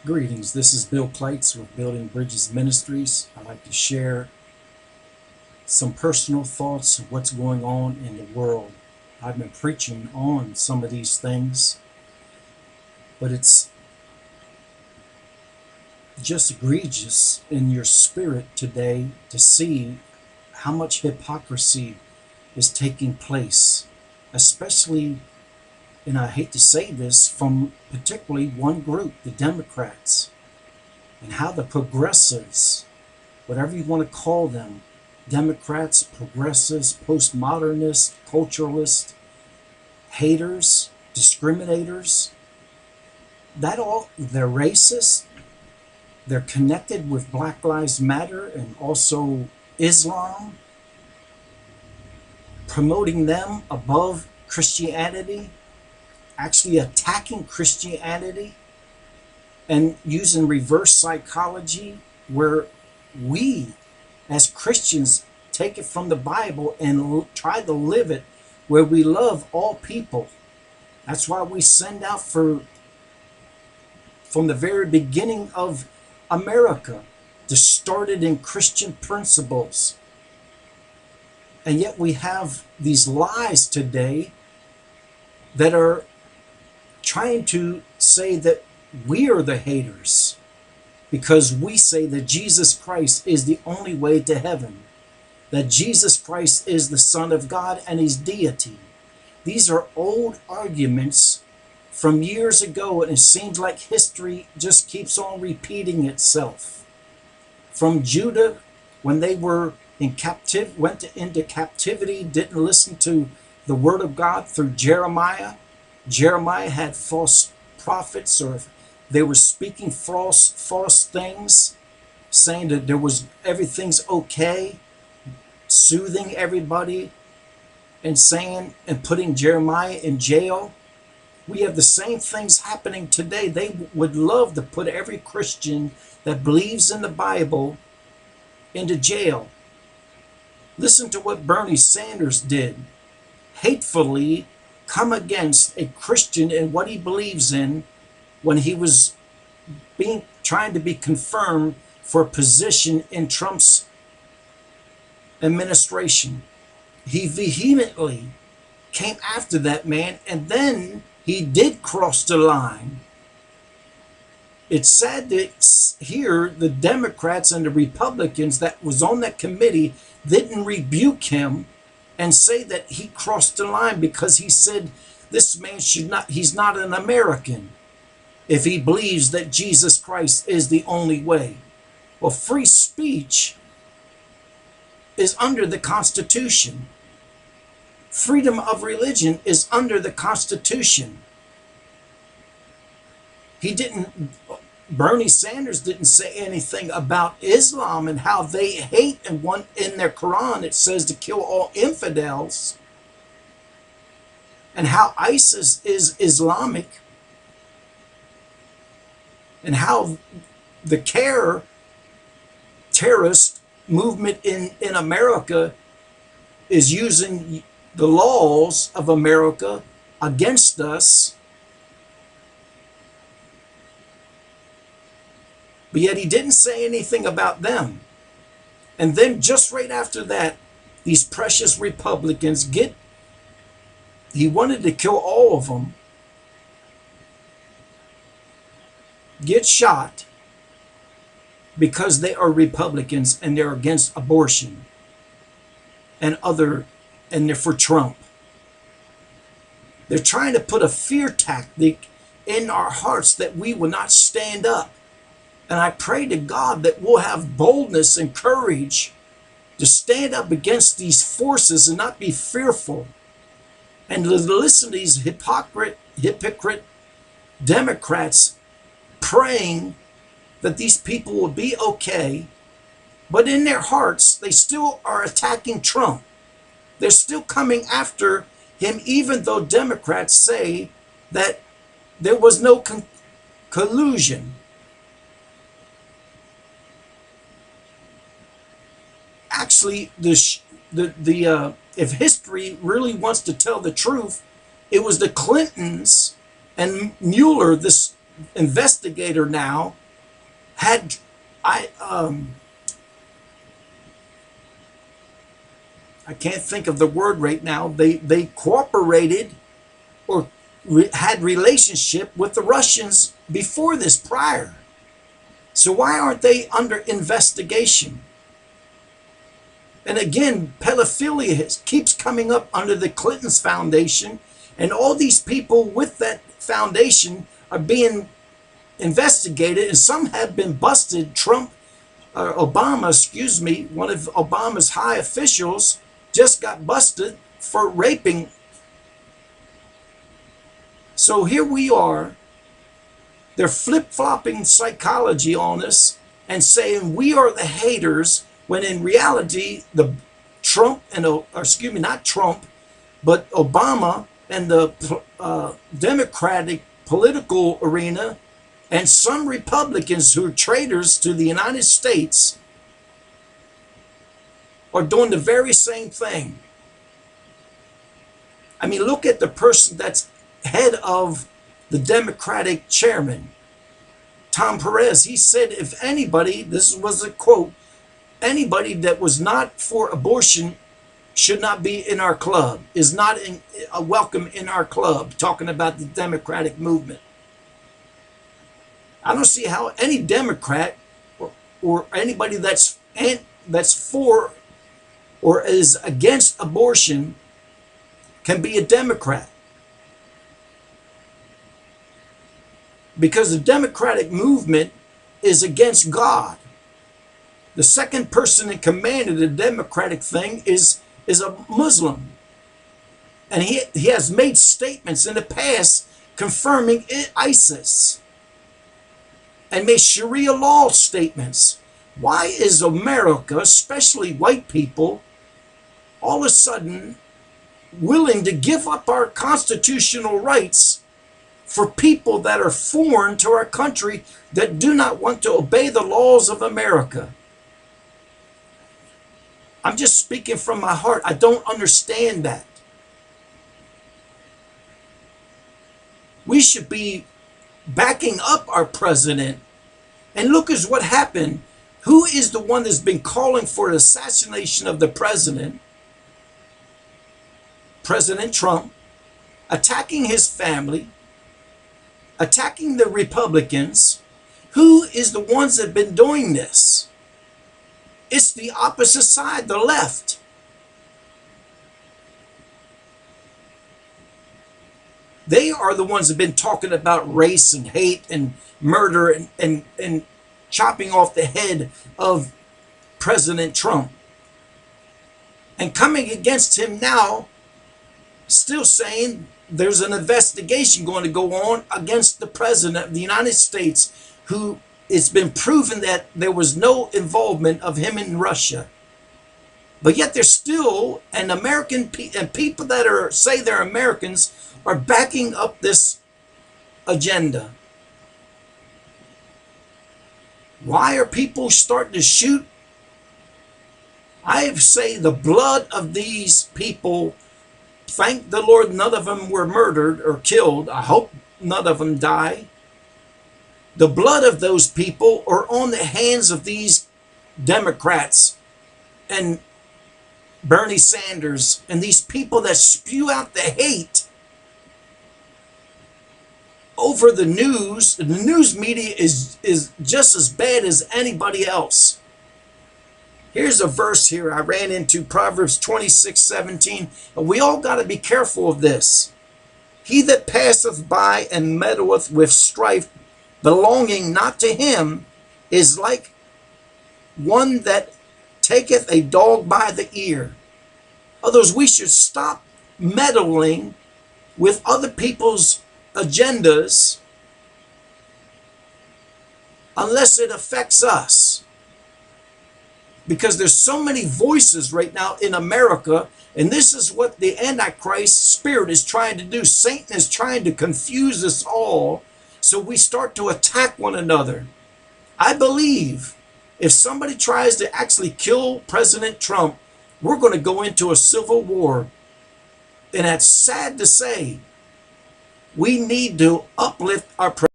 Greetings, this is Bill Plates with Building Bridges Ministries. I'd like to share some personal thoughts of what's going on in the world. I've been preaching on some of these things, but it's just egregious in your spirit today to see how much hypocrisy is taking place, especially, and I hate to say this, from particularly one group, the Democrats, and how the progressives, whatever you want to call them, Democrats, progressives, postmodernists, culturalists, haters, discriminators, they're racist, they're connected with Black Lives Matter and also Islam, promoting them above Christianity, actually attacking Christianity, and using reverse psychology where we as Christians take it from the Bible and try to live it where we love all people. That's why we send out from the very beginning of America to start it in Christian principles. And yet we have these lies today that are trying to say that we are the haters because we say that Jesus Christ is the only way to heaven, that Jesus Christ is the Son of God and He's deity. These are old arguments from years ago, and it seems like history just keeps on repeating itself. From Judah, when they were in went into captivity, didn't listen to the word of God through Jeremiah. Jeremiah had false prophets, or they were speaking false things, saying that everything's okay, soothing everybody, and putting Jeremiah in jail. We have the same things happening today. They would love to put every Christian that believes in the Bible into jail. Listen to what Bernie Sanders did. Hatefully come against a Christian and what he believes in when he was trying to be confirmed for a position in Trump's administration. He vehemently came after that man, and then he did cross the line. It's sad to hear the Democrats and the Republicans that was on that committee didn't rebuke him and say that he crossed the line, because he said this man he's not an American if he believes that Jesus Christ is the only way. Well, free speech is under the Constitution. Freedom of religion is under the Constitution. Bernie Sanders didn't say anything about Islam and how they hate, and in their Quran it says to kill all infidels, and how ISIS is Islamic, and how the terrorist movement in America is using the laws of America against us. But yet he didn't say anything about them. And then just right after that, these precious Republicans he wanted to kill all of them, get shot because they are Republicans and they're against abortion and they're for Trump. They're trying to put a fear tactic in our hearts that we will not stand up. And I pray to God that we'll have boldness and courage to stand up against these forces and not be fearful, and to listen to these hypocrite Democrats praying that these people will be okay, but in their hearts they still are attacking Trump. They're still coming after him, even though Democrats say that there was no collusion. Actually, if history really wants to tell the truth, it was the Clintons and Mueller, this investigator now had I I can't think of the word right now. They cooperated or had relationship with the Russians before this, prior. So why aren't they under investigation? And again, pedophilia keeps coming up under the Clintons Foundation, and all these people with that foundation are being investigated, and some have been busted. Obama, excuse me, one of Obama's high officials just got busted for raping. So here we are. They're flip-flopping psychology on us and saying we are the haters, when in reality, the Trump and, or excuse me, not Trump, but Obama and the Democratic political arena and some Republicans who are traitors to the United States are doing the very same thing. I mean, look at the person that's head of the Democratic chairman, Tom Perez. He said, if anybody, this was a quote, anybody that was not for abortion should not be in our club, is not welcome in our club, talking about the Democratic movement. I don't see how any Democrat or anybody that's for or is against abortion can be a Democrat. Because the Democratic movement is against God. The second person in command of the Democratic thing is a Muslim. And he has made statements in the past confirming ISIS. And made Sharia law statements. Why is America, especially white people, all of a sudden willing to give up our constitutional rights for people that are foreign to our country, that do not want to obey the laws of America? I'm just speaking from my heart. I don't understand that. We should be backing up our president. And look at what happened. Who is the one that's been calling for the assassination of the president? President Trump, attacking his family, attacking the Republicans. Who is the ones that have been doing this? It's the opposite side, the left. They are the ones that have been talking about race and hate and murder and chopping off the head of President Trump. And coming against him now, still saying there's an investigation going to go on against the president of the United States, who it's been proven that there was no involvement of him in Russia. But yet there's still an American and people that are say they're Americans are backing up this agenda. Why are people starting to shoot? I say the blood of these people, thank the Lord none of them were murdered or killed. I hope none of them die. The blood of those people are on the hands of these Democrats and Bernie Sanders and these people that spew out the hate over the news. The news media is just as bad as anybody else. Here's a verse here I ran into, Proverbs 26:17. And we all got to be careful of this. He that passeth by and meddleth with strife, belonging not to him, is like one that taketh a dog by the ear. Others, we should stop meddling with other people's agendas unless it affects us. Because there's so many voices right now in America, and this is what the Antichrist spirit is trying to do. Satan is trying to confuse us all, so we start to attack one another. I believe if somebody tries to actually kill President Trump, we're going to go into a civil war. And that's sad to say. We need to uplift our president.